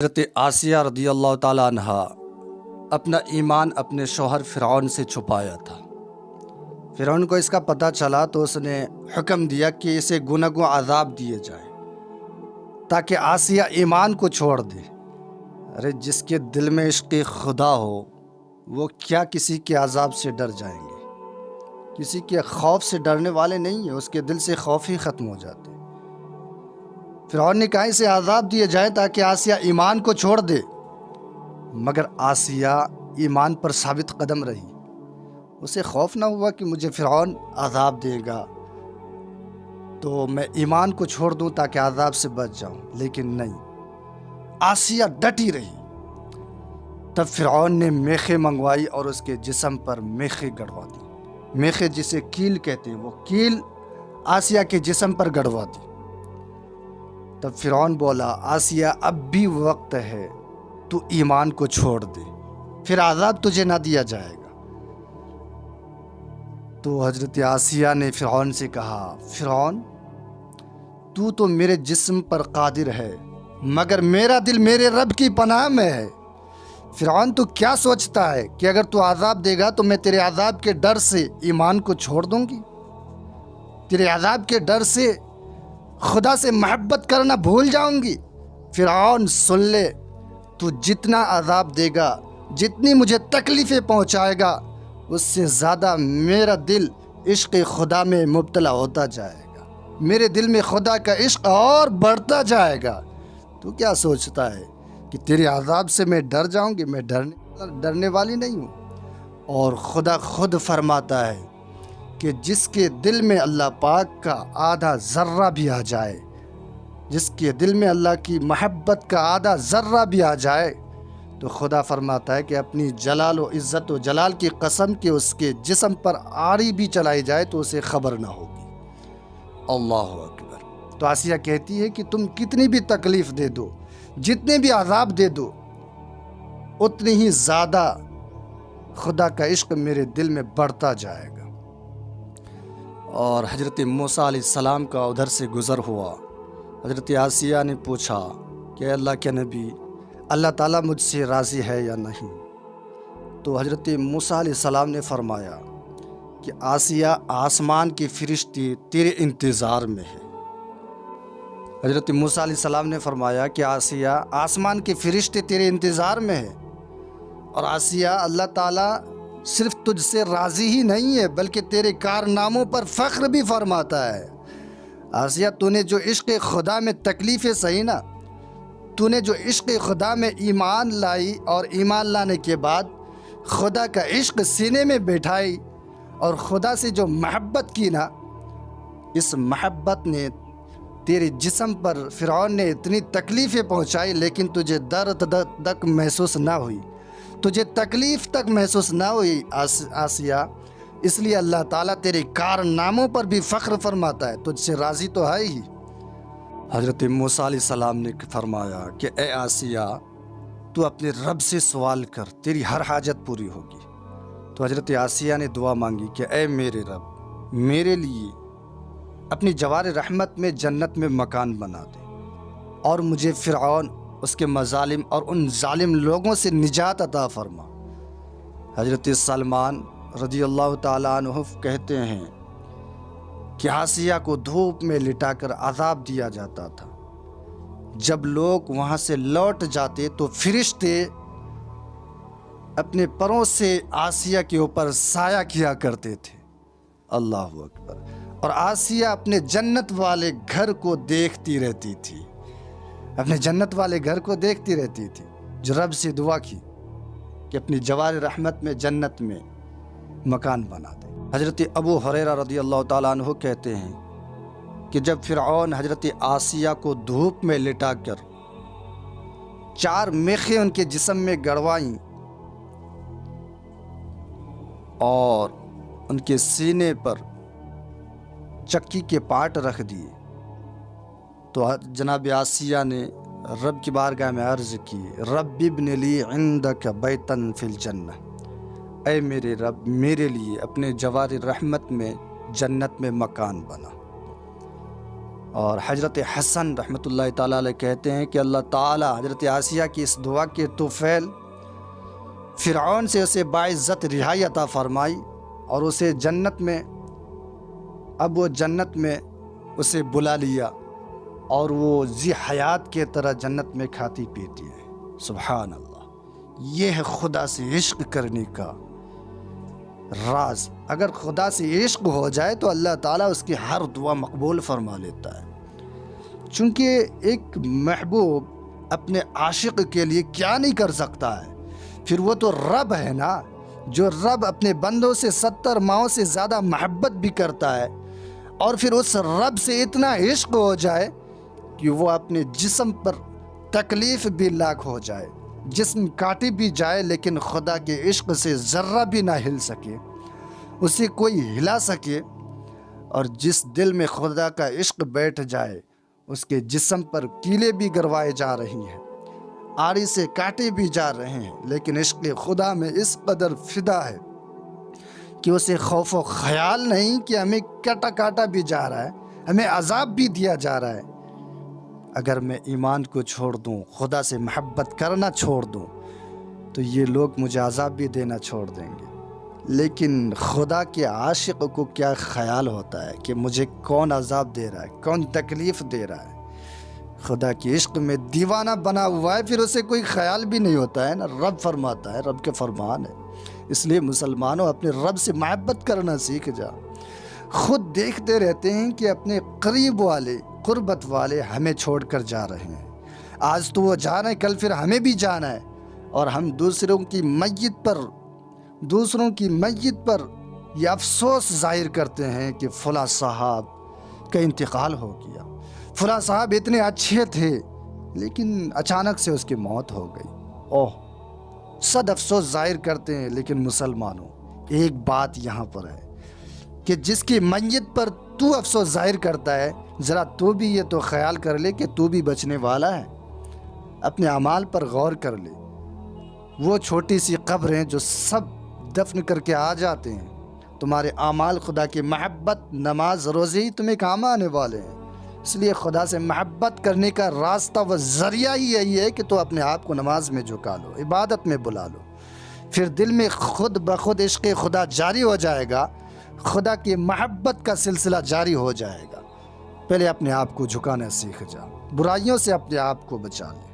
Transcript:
حضرت آسیہ رضی اللہ تعالیٰ عنہا اپنا ایمان اپنے شوہر فرعون سے چھپایا تھا۔ فرعون کو اس کا پتہ چلا تو اس نے حکم دیا کہ اسے گناہ عذاب دیے جائے تاکہ آسیہ ایمان کو چھوڑ دے۔ ارے جس کے دل میں عشق خدا ہو وہ کیا کسی کے عذاب سے ڈر جائیں گے؟ کسی کے خوف سے ڈرنے والے نہیں ہیں، اس کے دل سے خوف ہی ختم ہو جاتے۔ فرعون نے کہا اسے عذاب دیے جائے تاکہ آسیہ ایمان کو چھوڑ دے، مگر آسیہ ایمان پر ثابت قدم رہی۔ اسے خوف نہ ہوا کہ مجھے فرعون عذاب دے گا تو میں ایمان کو چھوڑ دوں تاکہ عذاب سے بچ جاؤں، لیکن نہیں، آسیہ ڈٹی رہی۔ تب فرعون نے میخیں منگوائی اور اس کے جسم پر میخیں گڑوا دی۔ میخیں جسے کیل کہتے ہیں، وہ کیل آسیہ کے جسم پر گڑوا دی۔ تب فرعون بولا آسیہ اب بھی وقت ہے، تو ایمان کو چھوڑ دے، پھر عذاب تجھے نہ دیا جائے گا۔ تو حضرت آسیہ نے فرعون سے کہا فرعون تو میرے جسم پر قادر ہے، مگر میرا دل میرے رب کی پناہ میں ہے۔ فرعون تو کیا سوچتا ہے کہ اگر تو عذاب دے گا تو میں تیرے عذاب کے ڈر سے ایمان کو چھوڑ دوں گی؟ تیرے عذاب کے ڈر سے خدا سے محبت کرنا بھول جاؤں گی؟ فرعون سن لے، تو جتنا عذاب دے گا، جتنی مجھے تکلیفیں پہنچائے گا، اس سے زیادہ میرا دل عشق خدا میں مبتلا ہوتا جائے گا، میرے دل میں خدا کا عشق اور بڑھتا جائے گا۔ تو کیا سوچتا ہے کہ تیرے عذاب سے میں ڈر جاؤں گی؟ میں ڈرنے والی نہیں ہوں۔ اور خدا خود فرماتا ہے کہ جس کے دل میں اللہ پاک کا آدھا ذرہ بھی آ جائے، جس کے دل میں اللہ کی محبت کا آدھا ذرہ بھی آ جائے، تو خدا فرماتا ہے کہ اپنی جلال و عزت و جلال کی قسم کہ اس کے جسم پر آری بھی چلائی جائے تو اسے خبر نہ ہوگی۔ اللہ اکبر۔ تو آسیہ کہتی ہے کہ تم کتنی بھی تکلیف دے دو، جتنے بھی عذاب دے دو، اتنی ہی زیادہ خدا کا عشق میرے دل میں بڑھتا جائے گا۔ اور حضرت موسیٰ علیہ السلام کا ادھر سے گزر ہوا۔ حضرت آسیہ نے پوچھا کہ اللہ کے نبی، اللہ تعالیٰ مجھ سے راضی ہے یا نہیں؟ تو حضرت موسیٰ علیہ السلام نے فرمایا کہ آسیہ آسمان کی فرشتے تیرے انتظار میں ہے۔ حضرت موسیٰ علیہ السلام نے فرمایا کہ آسیہ آسمان کے فرشتے تیرے انتظار میں ہے، اور آسیہ اللہ تعالیٰ صرف تجھ سے راضی ہی نہیں ہے بلکہ تیرے کارناموں پر فخر بھی فرماتا ہے۔ آسیہ تو نے جو عشق خدا میں تکلیفیں سہی نا، تو نے جو عشق خدا میں ایمان لائی اور ایمان لانے کے بعد خدا کا عشق سینے میں بیٹھائی اور خدا سے جو محبت کی نا، اس محبت نے تیرے جسم پر فرعون نے اتنی تکلیفیں پہنچائی لیکن تجھے درد تک محسوس نہ ہوئی، تجھے تکلیف تک محسوس نہ ہوئی آسیہ۔ اس لیے اللہ تعالیٰ تیرے کارناموں پر بھی فخر فرماتا ہے، تجھ سے راضی تو ہے ہی۔ حضرت موسیٰ علیہ السلام نے فرمایا کہ اے آسیہ تو اپنے رب سے سوال کر، تیری ہر حاجت پوری ہوگی۔ تو حضرت آسیہ نے دعا مانگی کہ اے میرے رب، میرے لیے اپنی جوار رحمت میں جنت میں مکان بنا دے، اور مجھے فرعون، اس کے مظالم اور ان ظالم لوگوں سے نجات عطا فرما۔ حضرت سلمان رضی اللہ تعالیٰ عنہ کہتے ہیں کہ آسیہ کو دھوپ میں لٹا کر عذاب دیا جاتا تھا۔ جب لوگ وہاں سے لوٹ جاتے تو فرشتے اپنے پروں سے آسیہ کے اوپر سایہ کیا کرتے تھے۔ اللہ اکبر۔ اور آسیہ اپنے جنت والے گھر کو دیکھتی رہتی تھی، اپنے جنت والے گھر کو دیکھتی رہتی تھی، جو رب سے دعا کی کہ اپنی جوار رحمت میں جنت میں مکان بنا دے۔ حضرت ابو ہریرہ رضی اللہ تعالیٰ عنہ کہتے ہیں کہ جب فرعون حضرت آسیہ کو دھوپ میں لٹا کر 4 میخیں ان کے جسم میں گڑوائیں اور ان کے سینے پر چکی کے پاٹ رکھ دیے، تو جناب آسیہ نے رب کی بارگاہ میں عرض کی رب ابن لی عندک بیتن فی الجنہ، اے میرے رب میرے لیے اپنے جوار رحمت میں جنت میں مکان بنا۔ اور حضرت حسن رحمۃ اللہ تعالیٰ علیہ کہتے ہیں کہ اللہ تعالیٰ حضرت آسیہ کی اس دعا کے طفیل فرعون سے اسے باعزت رہائی عطا فرمائی اور اسے جنت میں، اب وہ جنت میں اسے بلا لیا اور وہ ذی حیات کے طرح جنت میں کھاتی پیتی ہے۔ سبحان اللہ، یہ ہے خدا سے عشق کرنے کا راز۔ اگر خدا سے عشق ہو جائے تو اللہ تعالیٰ اس کی ہر دعا مقبول فرما لیتا ہے، چونکہ ایک محبوب اپنے عاشق کے لیے کیا نہیں کر سکتا ہے، پھر وہ تو رب ہے نا، جو رب اپنے بندوں سے 70 ماؤں سے زیادہ محبت بھی کرتا ہے، اور پھر اس رب سے اتنا عشق ہو جائے کہ وہ اپنے جسم پر تکلیف بھی لاحق ہو جائے، جسم کاٹی بھی جائے لیکن خدا کے عشق سے ذرہ بھی نہ ہل سکے، اسے کوئی ہلا سکے، اور جس دل میں خدا کا عشق بیٹھ جائے اس کے جسم پر کیلیں بھی گروائے جا رہی ہیں، آڑی سے کاٹے بھی جا رہے ہیں، لیکن عشق خدا میں اس قدر فدا ہے کہ اسے خوف و خیال نہیں کہ ہمیں کاٹا بھی جا رہا ہے، ہمیں عذاب بھی دیا جا رہا ہے۔ اگر میں ایمان کو چھوڑ دوں، خدا سے محبت کرنا چھوڑ دوں، تو یہ لوگ مجھے عذاب بھی دینا چھوڑ دیں گے، لیکن خدا کے عاشق کو کیا خیال ہوتا ہے کہ مجھے کون عذاب دے رہا ہے، کون تکلیف دے رہا ہے؟ خدا کے عشق میں دیوانہ بنا ہوا ہے، پھر اسے کوئی خیال بھی نہیں ہوتا ہے نا، رب فرماتا ہے، رب کے فرمان ہے۔ اس لیے مسلمانوں اپنے رب سے محبت کرنا سیکھ جا۔ خود دیکھتے رہتے ہیں کہ اپنے قریب والے، قربت والے ہمیں چھوڑ کر جا رہے ہیں، آج تو وہ جا رہے ہیں، کل پھر ہمیں بھی جانا ہے، اور ہم دوسروں کی میت پر یہ افسوس ظاہر کرتے ہیں کہ فلاں صاحب کا انتقال ہو گیا، فلاں صاحب اتنے اچھے تھے لیکن اچانک سے اس کی موت ہو گئی، اوہ صد افسوس ظاہر کرتے ہیں۔ لیکن مسلمانوں، ایک بات یہاں پر ہے کہ جس کی میت پر تو افسوس ظاہر کرتا ہے، ذرا تو بھی یہ تو خیال کر لے کہ تو بھی بچنے والا ہے، اپنے اعمال پر غور کر لے۔ وہ چھوٹی سی قبریں جو سب دفن کر کے آ جاتے ہیں، تمہارے اعمال خدا کی محبت، نماز، روزے ہی تمہیں کام آنے والے ہیں۔ اس لیے خدا سے محبت کرنے کا راستہ و ذریعہ ہی یہی ہے کہ تو اپنے آپ کو نماز میں جھکا لو، عبادت میں بلا لو، پھر دل میں خود بخود عشق خدا جاری ہو جائے گا، خدا کی محبت کا سلسلہ جاری ہو جائے گا۔ پہلے اپنے آپ کو جھکانا سیکھ جا، برائیوں سے اپنے آپ کو بچا لے۔